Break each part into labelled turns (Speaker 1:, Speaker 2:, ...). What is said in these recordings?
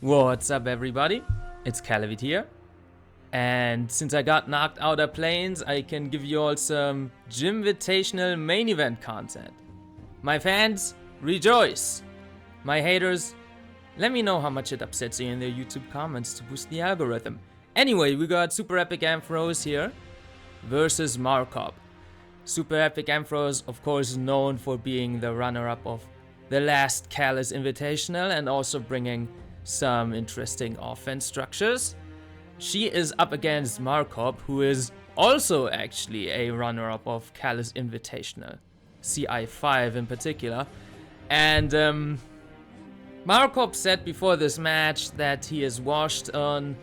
Speaker 1: What's up, everybody? It's Camerupt here, and since I got knocked out of planes, I can give you all some Jimvitational main event content. My fans, rejoice! My haters, let me know how much it upsets you in the YouTube comments to boost the algorithm. Anyway, we got SuperEpicAmpharos here versus Marcop. SuperEpicAmpharos, of course, known for being the runner-up of the last Kalis Invitational and also bringing some interesting offense structures. She is up against Marcop, who is also actually a runner-up of Kalis Invitational, CI5 in particular. And Marcop said before this match that he is washed on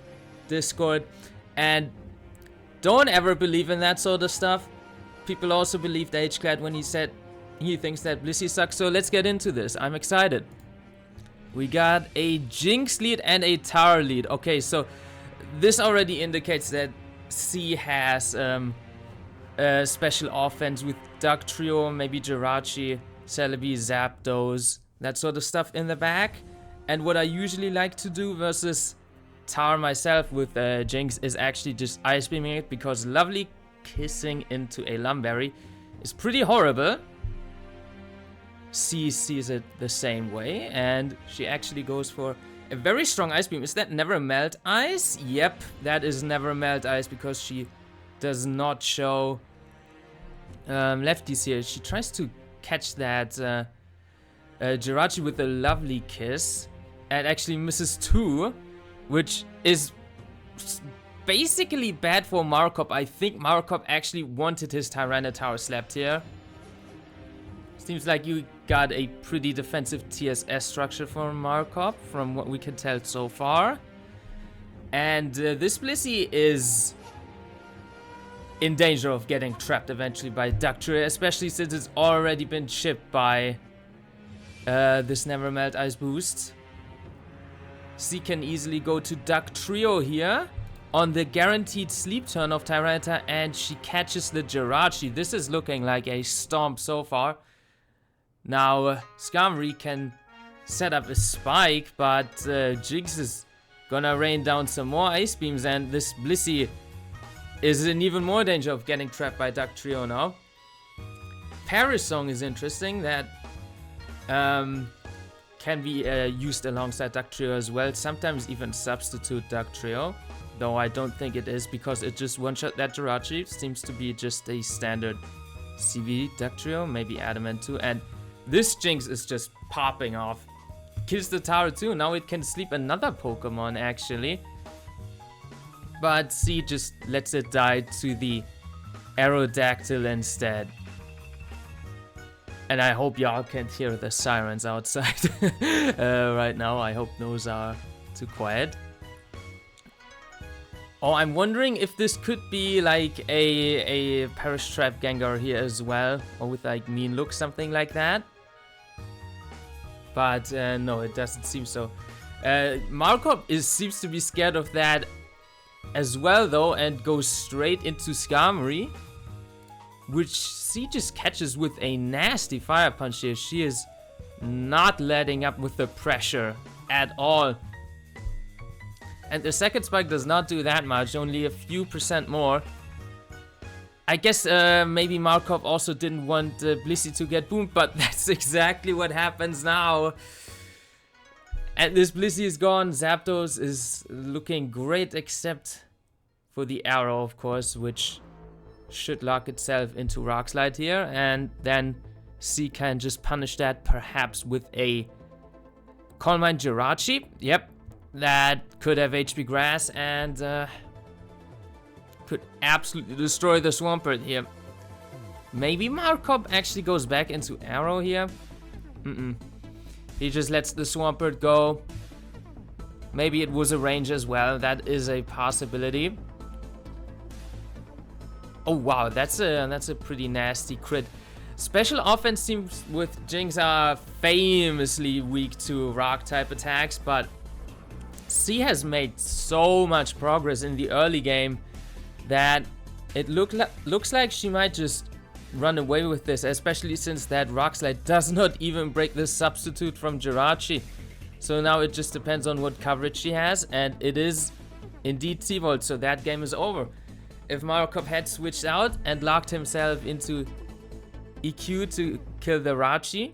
Speaker 1: Discord, and don't ever believe in that sort of stuff. People also believed H-Clad when he said he thinks that Blissey sucks, so let's get into this. I'm excited. We got a Jinx lead and a Tower lead. Okay, so this already indicates that C has a special offense with Duck Trio, maybe Jirachi, Celebi, Zapdos, that sort of stuff in the back. And what I usually like to do versus Tower myself with Jinx is actually just Ice Beaming it, because lovely kissing into a Lumberry is pretty horrible. C sees it the same way, and she actually goes for a very strong Ice Beam. Is that Never Melt Ice? Yep, that is Never Melt Ice, because she does not show lefties here. She tries to catch that Jirachi with a lovely kiss and actually misses two, which is basically bad for Marcop. I think Marcop actually wanted his Tyranitar slapped here. Seems like you got a pretty defensive TSS structure from Marcop, from what we can tell so far. And this Blissey is in danger of getting trapped eventually by Duck Trio, especially since it's already been chipped by this Never Melt Ice boost. C can easily go to Duck Trio here on the guaranteed sleep turn of Tyranitar, and she catches the Jirachi. This is looking like a stomp so far. Now, Skarmory can set up a spike, but Jinx is gonna rain down some more Ice Beams, and this Blissey is in even more danger of getting trapped by Duck Trio now. Paris Song is interesting, that can be used alongside Duck Trio as well, sometimes even substitute Duck Trio, though I don't think it is, because it just one-shot that Jirachi. Seems to be just a standard CV Duck Trio, maybe Adamant too, and this Jinx is just popping off. Kills the tower too. Now it can sleep another Pokemon actually. But C just lets it die to the Aerodactyl instead. And I hope y'all can't hear the sirens outside right now. I hope those are too quiet. Oh, I'm wondering if this could be like a Perish Trap Gengar here as well. Or with like mean look, something like that. But no, it doesn't seem so. Marcop seems to be scared of that as well though, and goes straight into Skarmory, which C just catches with a nasty Fire Punch here. She is not letting up with the pressure at all. And the second spike does not do that much, only a few % more. I guess maybe Marcop also didn't want Blissey to get boomed, but that's exactly what happens now. And this Blissey is gone. Zapdos is looking great, except for the arrow, of course, which should lock itself into Rock Slide here. And then C can just punish that, perhaps with a Calm Mind Jirachi. Yep, that could have HP Grass and could absolutely destroy the Swampert here. Maybe Marcop actually goes back into Arrow here. He just lets the Swampert go. Maybe it was a range as well. That is a possibility. Oh wow, that's a pretty nasty crit. Special offense teams with Jinx are famously weak to rock type attacks, but C has made so much progress in the early game that it looks like she might just run away with this, especially since that Rock Slide does not even break the substitute from Jirachi. So now it just depends on what coverage she has, and it is indeed T-Volt, so that game is over. If Marcop had switched out and locked himself into EQ to kill the Rachi,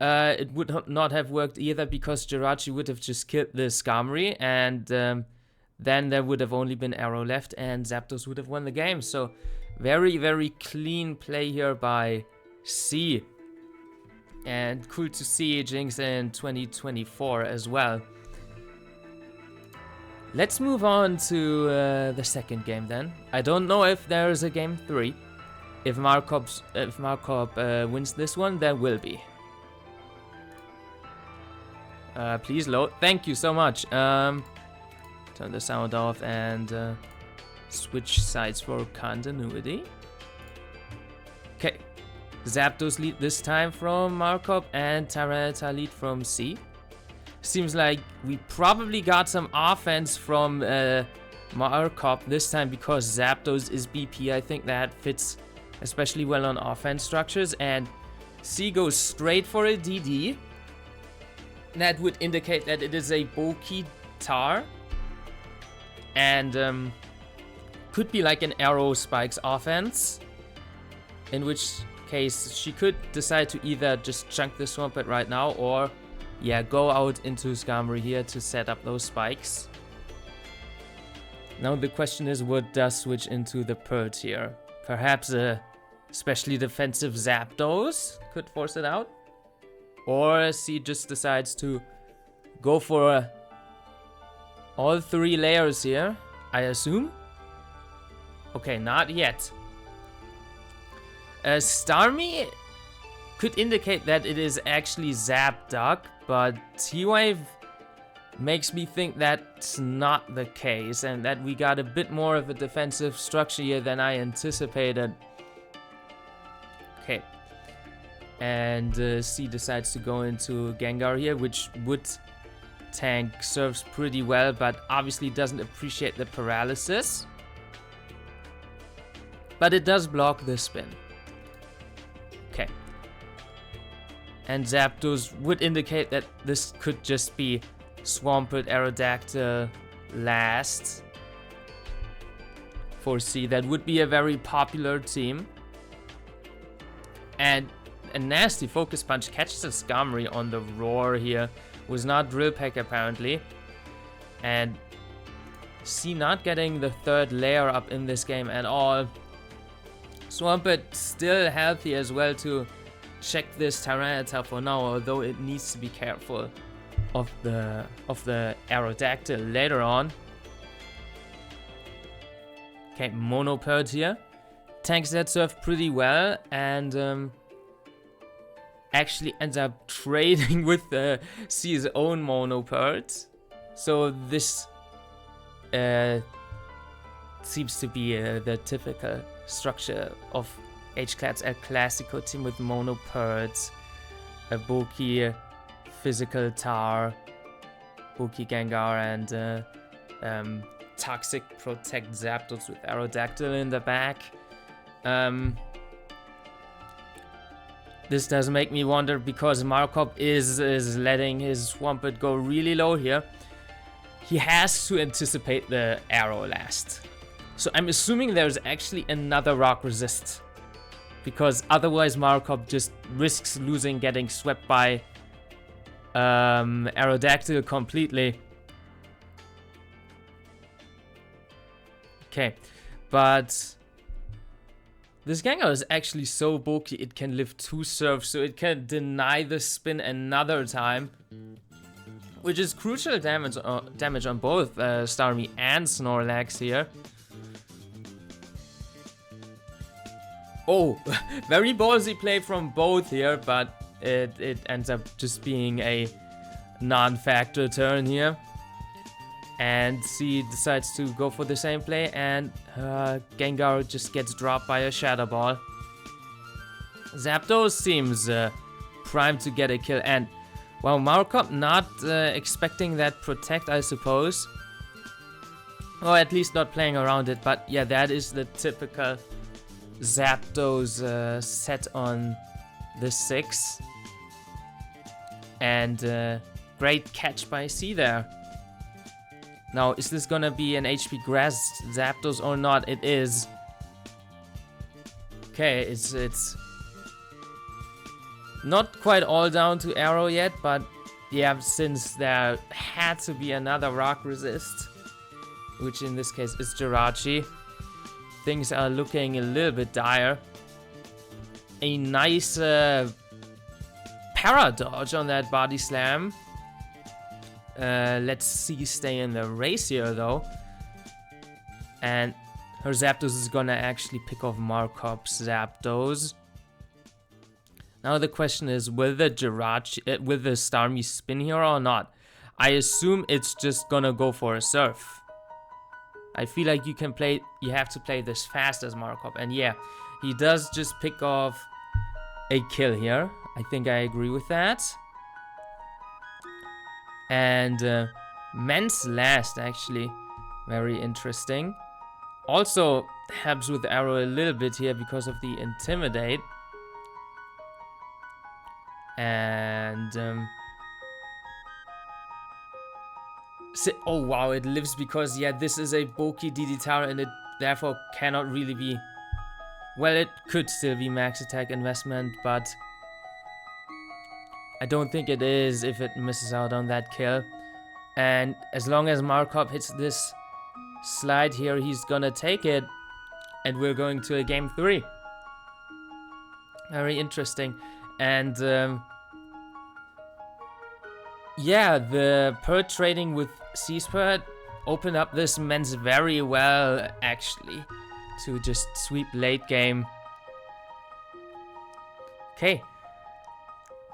Speaker 1: it would not have worked either, because Jirachi would have just killed the Skarmory, and then there would have only been Arrow left, and Zapdos would have won the game. So very, very clean play here by C. And cool to see Jinx in 2024 as well. Let's move on to the second game then. I don't know if there is a game 3. If Marcop wins this one, there will be. Please load. Thank you so much. Turn the sound off and switch sides for continuity. Okay. Zapdos lead this time from Marcop, and Tyranitar lead from C. Seems like we probably got some offense from Marcop this time, because Zapdos is BP. I think that fits especially well on offense structures, and C goes straight for a DD. That would indicate that it is a bulky Tar, and could be like an Arrow Spikes offense, in which case she could decide to either just chunk the Swampert right now, or yeah, go out into Skarmory here to set up those spikes. Now the question is, what does switch into the Pert here? Perhaps a especially defensive Zapdos could force it out, or C just decides to go for all 3 layers here, I assume. Okay, not yet. Starmie could indicate that it is actually Zapduck, but T-Wave makes me think that's not the case, and that we got a bit more of a defensive structure here than I anticipated. Okay. And C decides to go into Gengar here, which would tank serves pretty well, but obviously doesn't appreciate the paralysis. But it does block the spin. Okay. And Zapdos would indicate that this could just be Swampert, Aerodactyl last for C. That would be a very popular team. And a nasty Focus Punch catches a Skarmory on the roar here. Was not Drill Peck apparently. And C not getting the 3rd layer up in this game at all. Swampert still healthy as well to check this Tyranitar for now, although it needs to be careful of the Aerodactyl later on. Okay, Monopert here. Tanks that serve pretty well, and actually ends up trading with C's own Monopert. So this seems to be the typical structure of H-Clad's El Clasico team, with Monoperts, a bulky physical Tar, bulky Gengar, and Toxic Protect Zapdos with Aerodactyl in the back. This does make me wonder, because Marcop is letting his Swampert go really low here. He has to anticipate the arrow last. So I'm assuming there's actually another Rock Resist, because otherwise Marcop just risks losing, getting swept by Aerodactyl completely. Okay, but this Gengar is actually so bulky it can lift 2 serves, so it can deny the spin another time, which is crucial damage on both Starmie and Snorlax here. Oh, very ballsy play from both here, but it ends up just being a non-factor turn here. And C decides to go for the same play, and Gengar just gets dropped by a Shadow Ball. Zapdos seems primed to get a kill, and well, Marcop not expecting that Protect, I suppose. Or at least not playing around it, but yeah, that is the typical Zapdos set on the 6. And Great catch by C there. Now, is this gonna be an HP Grass Zapdos or not? It is. Okay, it's not quite all down to Arrow yet, but yeah, since there had to be another Rock Resist, which in this case is Jirachi, things are looking a little bit dire. A nice Para Dodge on that Body Slam. Let's see, stay in the race here though. And her Zapdos is gonna actually pick off Marcop's Zapdos. Now the question is, will the Jirachi, will the Starmie spin here or not? I assume it's just gonna go for a Surf. I feel like you have to play this fast as Marcop, and yeah, he does just pick off a kill here. I think I agree with that. And Men's Last, actually, very interesting. Also helps with Arrow a little bit here because of the Intimidate. And oh wow, it lives because, yeah, this is a bulky DD-Tara and it therefore cannot really be, well, it could still be max attack investment, but I don't think it is if it misses out on that kill. And as long as Marcop hits this slide here, he's gonna take it, and we're going to a game 3. Very interesting. And yeah, the Pert trading with C-Spurt opened up this Men's very well, actually, to just sweep late game. Okay,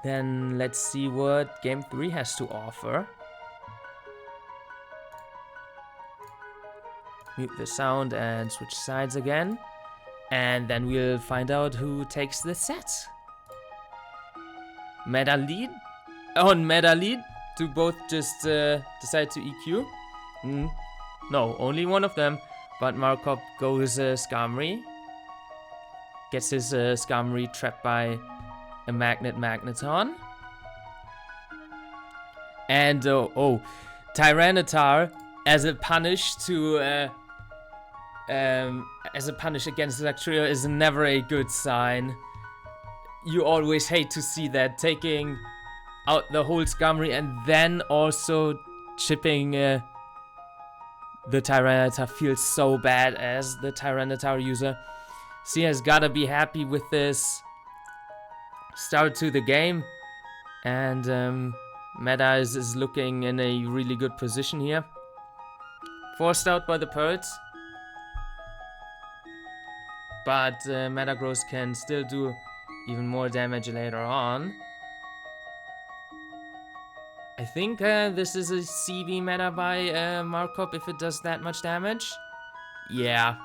Speaker 1: then let's see what game 3 has to offer. Mute the sound and switch sides again, and then we'll find out who takes the set. Meta lead? On meta lead? Do both just decide to EQ? No, only one of them. But Marcop goes Skarmory. Gets his Skarmory trapped by a Magneton. And Tyranitar as a punish against Dugtrio is never a good sign. You always hate to see that, taking out the whole Skarmory and then also chipping the Tyranitar feels so bad as the Tyranitar user. C has gotta be happy with this start to the game, and Meta is looking in a really good position here. Forced out by the Perts, but Metagross can still do even more damage later on. I think this is a CV meta by Marcop if it does that much damage. Yeah.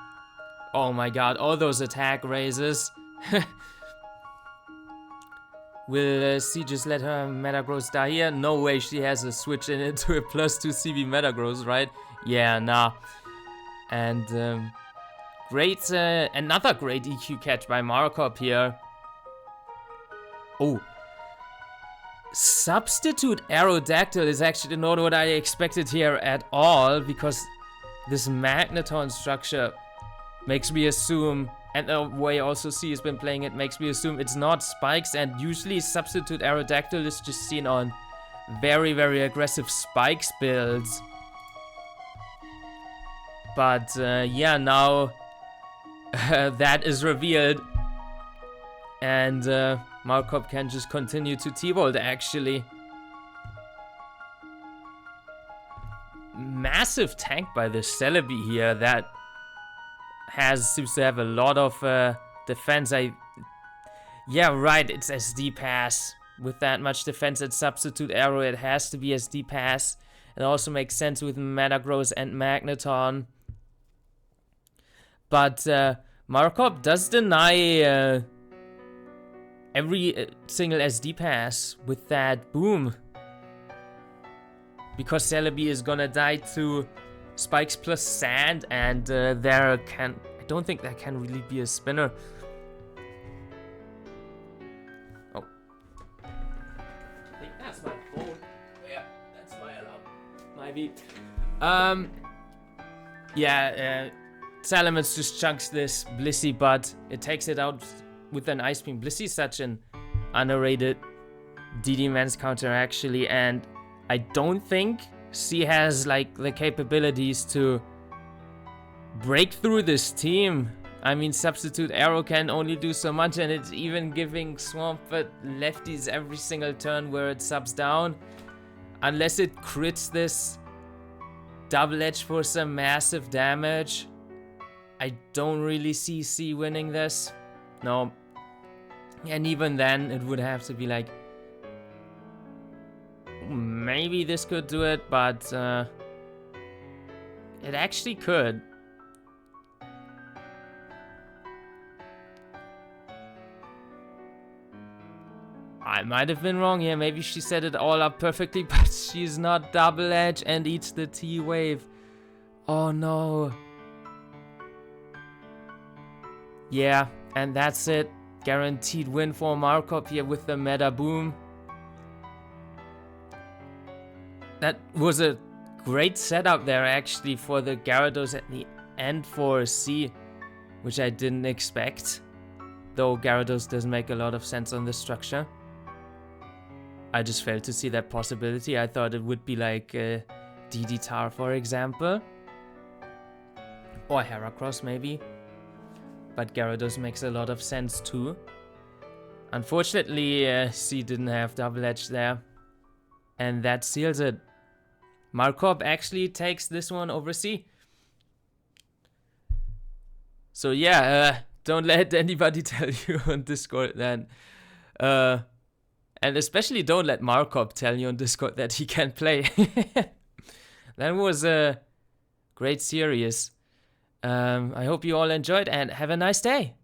Speaker 1: Oh my god, all those attack raises. Will C just let her Metagross die here? No way, she has a switch in it to a +2 CV Metagross, right? Yeah, nah. And another great EQ catch by Marcop here. Oh. Substitute Aerodactyl is actually not what I expected here at all, because this Magneton structure makes me assume, and the way also C has been playing it makes me assume it's not Spikes, and usually Substitute Aerodactyl is just seen on very, very aggressive Spikes builds. But yeah, now that is revealed, and Marcop can just continue to T-Volt, actually. Massive tank by the Celebi here that seems to have a lot of defense. Yeah, right, it's SD Pass. With that much defense at Substitute Arrow, it has to be SD Pass. It also makes sense with Metagross and Magneton. But Marcop does deny every single SD pass with that boom, because Celebi is gonna die to Spikes plus Sand, and I don't think that can really be a spinner. Oh, I think that's my phone. Yeah. maybe. Salamence just chunks this Blissey, but it takes it out with an Ice Beam. Blissey is such an underrated DD Men's counter actually, and I don't think she has like the capabilities to break through this team. I mean, Substitute Arrow can only do so much, and it's even giving Swampert lefties every single turn where it subs down. Unless it crits this Double Edge for some massive damage, I don't really see C winning this. No. And even then, it would have to be like... maybe this could do it, but... it actually could. I might have been wrong here. Maybe she set it all up perfectly, but she's not Double Edge and eats the T-Wave. Oh no. Yeah, and that's it. Guaranteed win for Marcop here with the Meta Boom. That was a great setup there actually for the Gyarados at the end for C, which I didn't expect. Though Gyarados doesn't make a lot of sense on this structure. I just failed to see that possibility. I thought it would be like DD-Tar, for example. Or Heracross, maybe. But Gyarados makes a lot of sense, too. Unfortunately, C didn't have Double Edge there. And that seals it. Marcop actually takes this one over C. So yeah, don't let anybody tell you on Discord then. And especially don't let Marcop tell you on Discord that he can't play. That was a great series. I hope you all enjoyed and have a nice day.